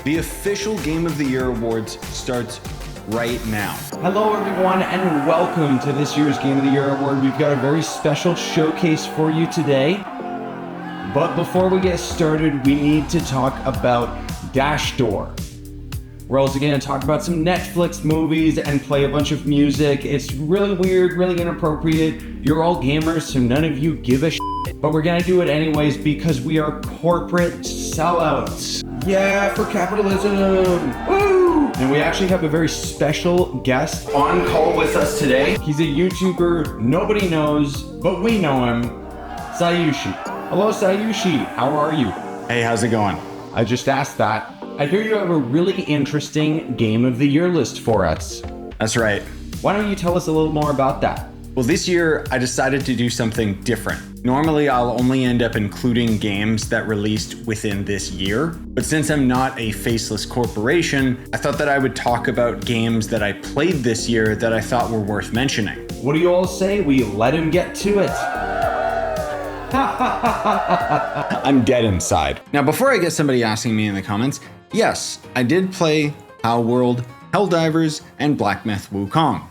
The official Game of the Year awards starts right now. Hello everyone and welcome to this year's Game of the Year award. We've got a very special showcase for you today. But before we get started, we need to talk about Dash Door. We're also going to talk about some Netflix movies and play a bunch of music. It's really weird, really inappropriate. You're all gamers, so none of you give a shit. But we're going to do it anyways because we are corporate sellouts. Yeah, for capitalism. Woo! And we actually have a very special guest on call with us today. He's a YouTuber nobody knows, but we know him. Scyushi. Hello, Scyushi. How are you? Hey, how's it going? I just asked that. I hear you have a really interesting Game of the Year list for us. That's right. Why don't you tell us a little more about that? Well, this year I decided to do something different. Normally I'll only end up including games that released within this year, but since I'm not a faceless corporation, I thought that I would talk about games that I played this year that I thought were worth mentioning. What do you all say we let him get to it? I'm dead inside. Now, before I get somebody asking me in the comments, yes, I did play Hal World, Helldivers, and Black Myth Wukong.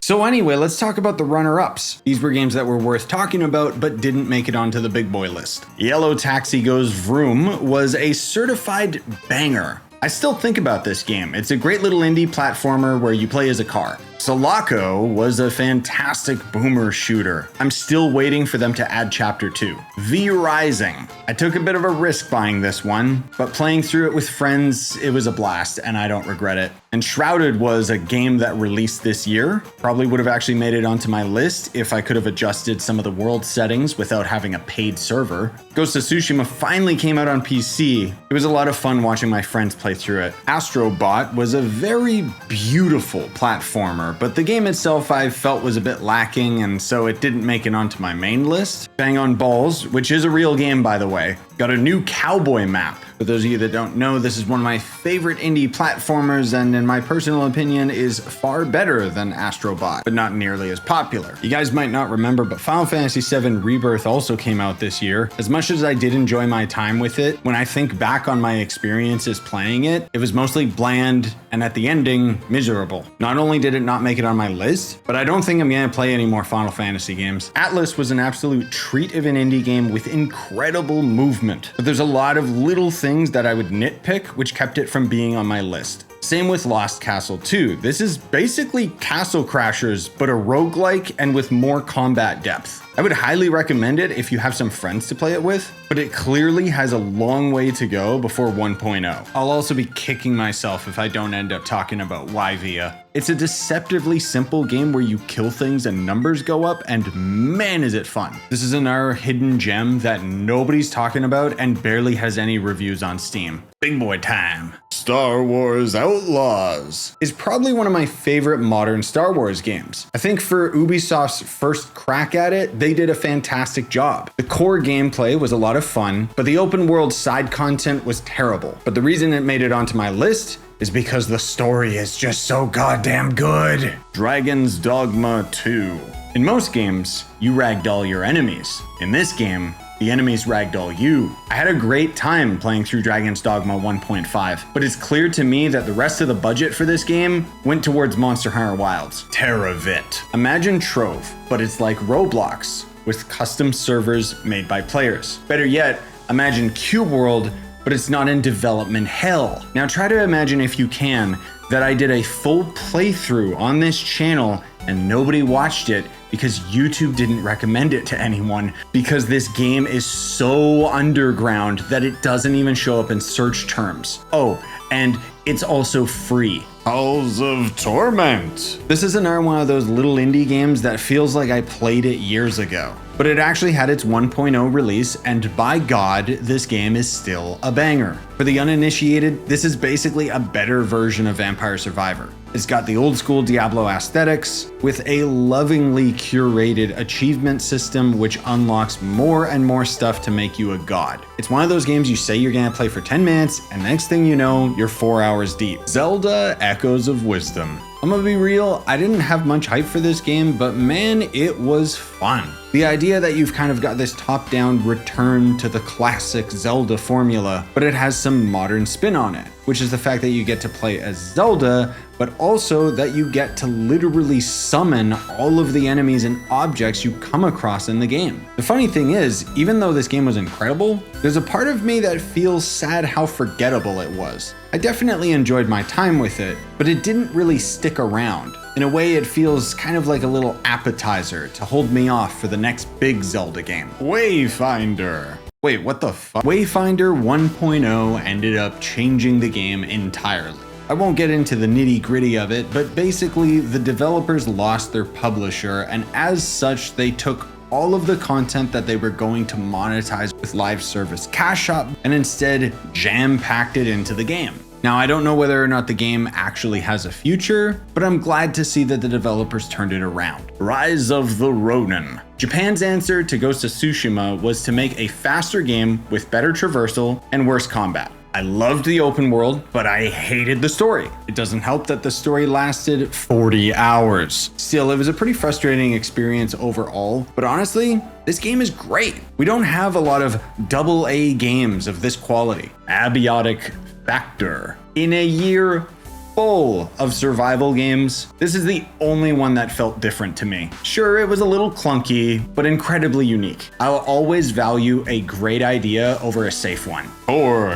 So anyway, let's talk about the runner-ups. These were games that were worth talking about, but didn't make it onto the big boy list. Yellow Taxi Goes Vroom was a certified banger. I still think about this game. It's a great little indie platformer where you play as a car. Sulaco was a fantastic boomer shooter. I'm still waiting for them to add Chapter 2. V Rising. I took a bit of a risk buying this one, but playing through it with friends, it was a blast, and I don't regret it. And Shrouded was a game that released this year. Probably would have actually made it onto my list if I could have adjusted some of the world settings without having a paid server. Ghost of Tsushima finally came out on PC. It was a lot of fun watching my friends play through it. Astrobot was a very beautiful platformer, but the game itself I felt was a bit lacking, and so it didn't make it onto my main list. Bang on Balls, which is a real game by the way, got a new cowboy map. For those of you that don't know, this is one of my favorite indie platformers, and in my personal opinion is far better than Astrobot, but not nearly as popular. You guys might not remember, but Final Fantasy VII Rebirth also came out this year. As much as I did enjoy my time with it, when I think back on my experiences playing it, it was mostly bland and at the ending, miserable. Not only did it not make it on my list, but I don't think I'm gonna play any more Final Fantasy games. Atlas was an absolute treat of an indie game with incredible movement, but there's a lot of little things that I would nitpick which kept it from being on my list. Same with Lost Castle 2. This is basically Castle Crashers, but a roguelike and with more combat depth. I would highly recommend it if you have some friends to play it with, but it clearly has a long way to go before 1.0. I'll also be kicking myself if I don't end up talking about Yvia. It's a deceptively simple game where you kill things and numbers go up, and man is it fun. This is another hidden gem that nobody's talking about and barely has any reviews on Steam. Big boy time. Star Wars Outlaws is probably one of my favorite modern Star Wars games. I think for Ubisoft's first crack at it, they did a fantastic job. The core gameplay was a lot of fun, but the open world side content was terrible. But the reason it made it onto my list is because the story is just so goddamn good. Dragon's Dogma 2. In most games, you ragdoll your enemies. In this game, the enemies ragdoll you. I had a great time playing through Dragon's Dogma 1.5, but it's clear to me that the rest of the budget for this game went towards Monster Hunter Wilds. Teravit. Imagine Trove, but it's like Roblox, with custom servers made by players. Better yet, imagine Cube World, but it's not in development hell. Now try to imagine, if you can, that I did a full playthrough on this channel and nobody watched it because YouTube didn't recommend it to anyone, because this game is so underground that it doesn't even show up in search terms. Oh, and it's also free. Halls of Torment. This is another one of those little indie games that feels like I played it years ago, but it actually had its 1.0 release, and by God, this game is still a banger. For the uninitiated, this is basically a better version of Vampire Survivor. It's got the old school Diablo aesthetics with a lovingly curated achievement system which unlocks more and more stuff to make you a god. It's one of those games you say you're gonna play for 10 minutes and next thing you know, you're 4 hours deep. Zelda Echoes of Wisdom. I'm gonna be real, I didn't have much hype for this game, but man, it was fun. The idea that you've kind of got this top-down return to the classic Zelda formula, but it has some modern spin on it, which is the fact that you get to play as Zelda, but also that you get to literally summon all of the enemies and objects you come across in the game. The funny thing is, even though this game was incredible, there's a part of me that feels sad how forgettable it was. I definitely enjoyed my time with it, but it didn't really stick around. In a way, it feels kind of like a little appetizer to hold me off for the next big Zelda game. Wayfinder. Wait, what the fuck? Wayfinder 1.0 ended up changing the game entirely. I won't get into the nitty-gritty of it, but basically the developers lost their publisher, and as such, they took all of the content that they were going to monetize with live service cash shop and instead jam-packed it into the game. Now, I don't know whether or not the game actually has a future, but I'm glad to see that the developers turned it around. Rise of the Ronin. Japan's answer to Ghost of Tsushima was to make a faster game with better traversal and worse combat. I loved the open world, but I hated the story. It doesn't help that the story lasted 40 hours. Still, it was a pretty frustrating experience overall, but honestly, this game is great. We don't have a lot of AA games of this quality. Abiotic Factor. In a year full of survival games, this is the only one that felt different to me. Sure, it was a little clunky, but incredibly unique. I'll always value a great idea over a safe one.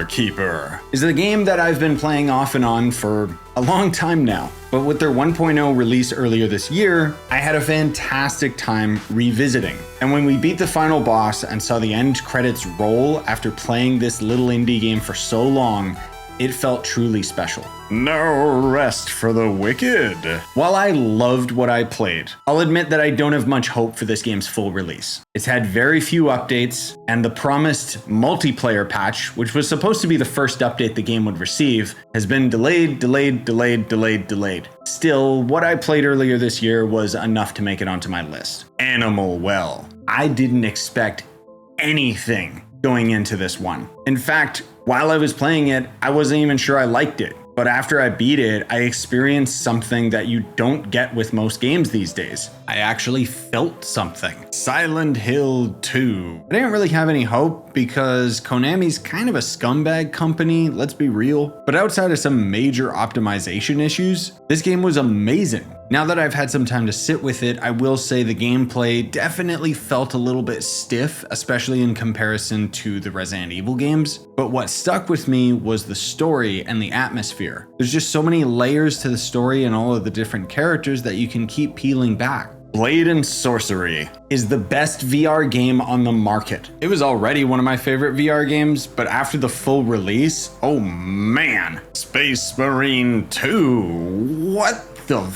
Keeper is a game that I've been playing off and on for a long time now, but with their 1.0 release earlier this year, I had a fantastic time revisiting. And when we beat the final boss and saw the end credits roll after playing this little indie game for so long, it felt truly special. No rest for the wicked. While I loved what I played, I'll admit that I don't have much hope for this game's full release. It's had very few updates, and the promised multiplayer patch, which was supposed to be the first update the game would receive, has been delayed. Still, what I played earlier this year was enough to make it onto my list. Animal Well. I didn't expect anything going into this one. In fact, while I was playing it, I wasn't even sure I liked it. But after I beat it, I experienced something that you don't get with most games these days. I actually felt something. Silent Hill 2. I didn't really have any hope because Konami's kind of a scumbag company, let's be real. But outside of some major optimization issues, this game was amazing. Now that I've had some time to sit with it, I will say the gameplay definitely felt a little bit stiff, especially in comparison to the Resident Evil games. But what stuck with me was the story and the atmosphere. There's just so many layers to the story and all of the different characters that you can keep peeling back. Blade and Sorcery is the best VR game on the market. It was already one of my favorite VR games, but after the full release, oh man. Space Marine 2. What the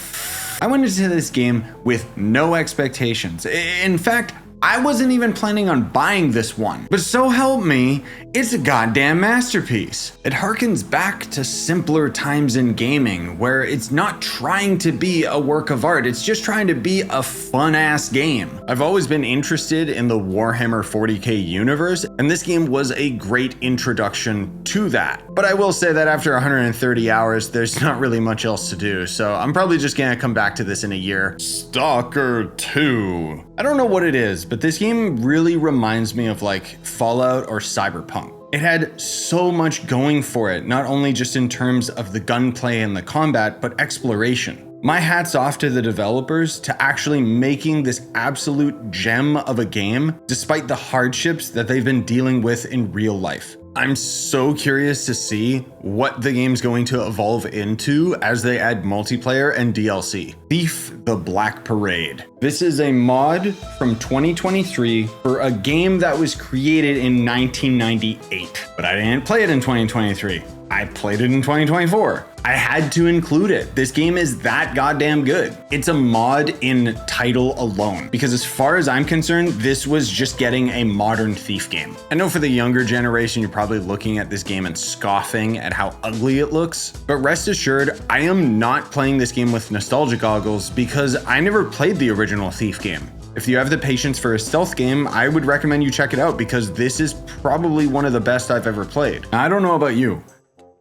I went into this game with no expectations. In fact, I wasn't even planning on buying this one, but so help me, it's a goddamn masterpiece. It harkens back to simpler times in gaming, where it's not trying to be a work of art, it's just trying to be a fun-ass game. I've always been interested in the Warhammer 40k universe, and this game was a great introduction to that. But I will say that after 130 hours, there's not really much else to do, so I'm probably just gonna come back to this in a year. Stalker 2. I don't know what it is, but this game really reminds me of like Fallout or Cyberpunk. It had so much going for it, not only just in terms of the gunplay and the combat, but exploration. My hat's off to the developers to actually making this absolute gem of a game, despite the hardships that they've been dealing with in real life. I'm so curious to see what the game's going to evolve into as they add multiplayer and DLC. Thief the Black Parade. This is a mod from 2023 for a game that was created in 1998, but I didn't play it in 2023. I played it in 2024. I had to include it. This game is that goddamn good. It's a mod in title alone, because as far as I'm concerned, this was just getting a modern Thief game. I know for the younger generation, you're probably looking at this game and scoffing at how ugly it looks, but rest assured, I am not playing this game with nostalgia goggles because I never played the original Thief game. If you have the patience for a stealth game, I would recommend you check it out because this is probably one of the best I've ever played. Now, I don't know about you,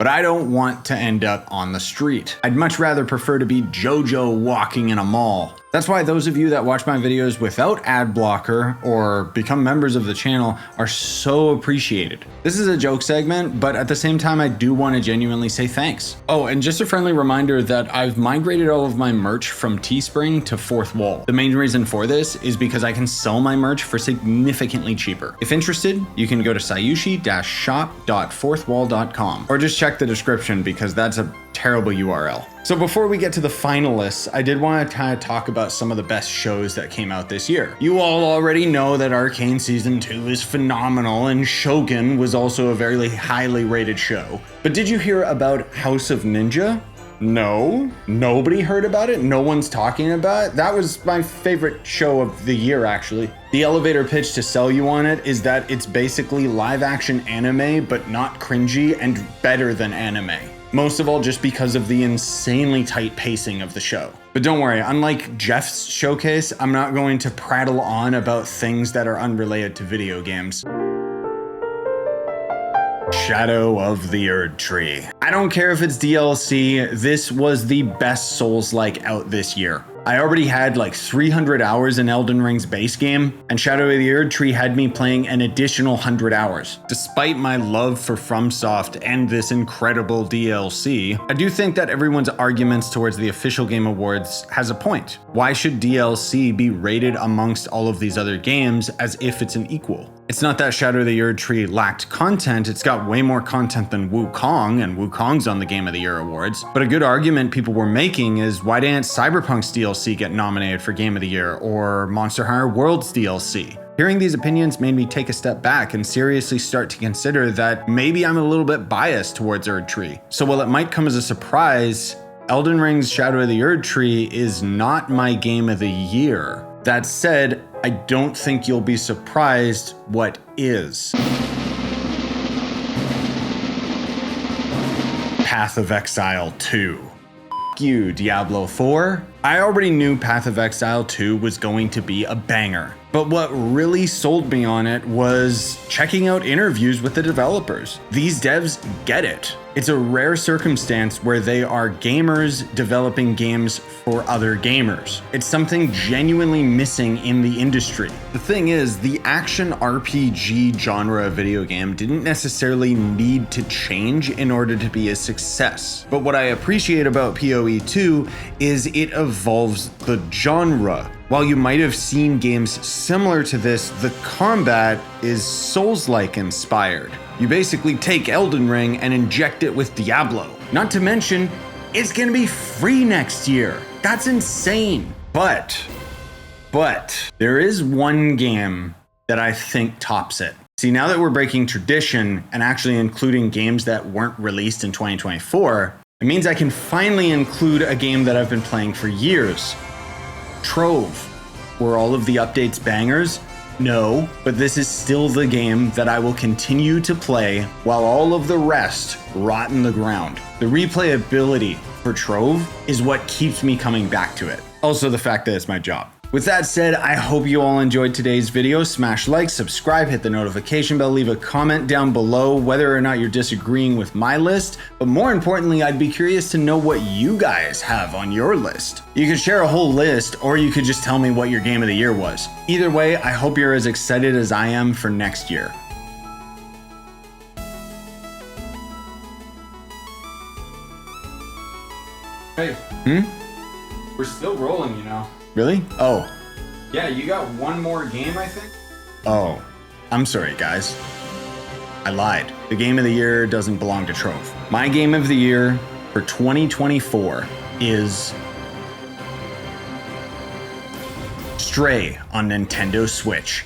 but I don't want to end up on the street. I'd much rather prefer to be JoJo walking in a mall. That's why those of you that watch my videos without ad blocker or become members of the channel are so appreciated. This is a joke segment, but at the same time, I do want to genuinely say thanks. Oh, and just a friendly reminder that I've migrated all of my merch from Teespring to Fourth Wall. The main reason for this is because I can sell my merch for significantly cheaper. If interested, you can go to Scyushi-shop.fourthwall.com or just check the description because that's a terrible URL. So before we get to the finalists, I did want to kind of talk about some of the best shows that came out this year. You all already know that Arcane Season 2 is phenomenal and Shogun was also a very highly rated show. But did you hear about House of Ninja? No, nobody heard about it. No one's talking about it. That was my favorite show of the year, actually. The elevator pitch to sell you on it is that it's basically live action anime, but not cringy and better than anime. Most of all, just because of the insanely tight pacing of the show. But don't worry, unlike Jeff's showcase, I'm not going to prattle on about things that are unrelated to video games. Shadow of the Erdtree. I don't care if it's DLC, this was the best Souls-like out this year. I already had like 300 hours in Elden Ring's base game, and Shadow of the Erdtree had me playing an additional 100 hours. Despite my love for FromSoft and this incredible DLC, I do think that everyone's arguments towards the official Game Awards has a point. Why should DLC be rated amongst all of these other games as if it's an equal? It's not that Shadow of the Erdtree lacked content, it's got way more content than Wukong, and Wukong's on the Game of the Year awards. But a good argument people were making is, why didn't Cyberpunk's DLC get nominated for Game of the Year, or Monster Hunter World's DLC? Hearing these opinions made me take a step back and seriously start to consider that maybe I'm a little bit biased towards Erdtree. So while it might come as a surprise, Elden Ring's Shadow of the Erdtree is not my Game of the Year. That said, I don't think you'll be surprised what is. Path of Exile 2. F you, Diablo 4. I already knew Path of Exile 2 was going to be a banger, but what really sold me on it was checking out interviews with the developers. These devs get it. It's a rare circumstance where they are gamers developing games for other gamers. It's something genuinely missing in the industry. The thing is, the action RPG genre of video game didn't necessarily need to change in order to be a success. But what I appreciate about PoE 2 is it evolves the genre. While you might have seen games similar to this, the combat is Souls-like inspired. You basically take Elden Ring and inject it with Diablo. Not to mention, it's gonna be free next year. That's insane. But there is one game that I think tops it. See, now that we're breaking tradition and actually including games that weren't released in 2024, it means I can finally include a game that I've been playing for years. Trove. Were all of the updates bangers? No, but this is still the game that I will continue to play while all of the rest rot in the ground. The replayability for Trove is what keeps me coming back to it. Also the fact that it's my job. With that said, I hope you all enjoyed today's video. Smash like, subscribe, hit the notification bell, leave a comment down below whether or not you're disagreeing with my list. But more importantly, I'd be curious to know what you guys have on your list. You could share a whole list, or you could just tell me what your game of the year was. Either way, I hope you're as excited as I am for next year. Hey. We're still rolling, you know. Really? Oh. Yeah, you got one more game, I think? Oh. I'm sorry, guys. I lied. The game of the year doesn't belong to Trove. My game of the year for 2024 is Stray on Nintendo Switch.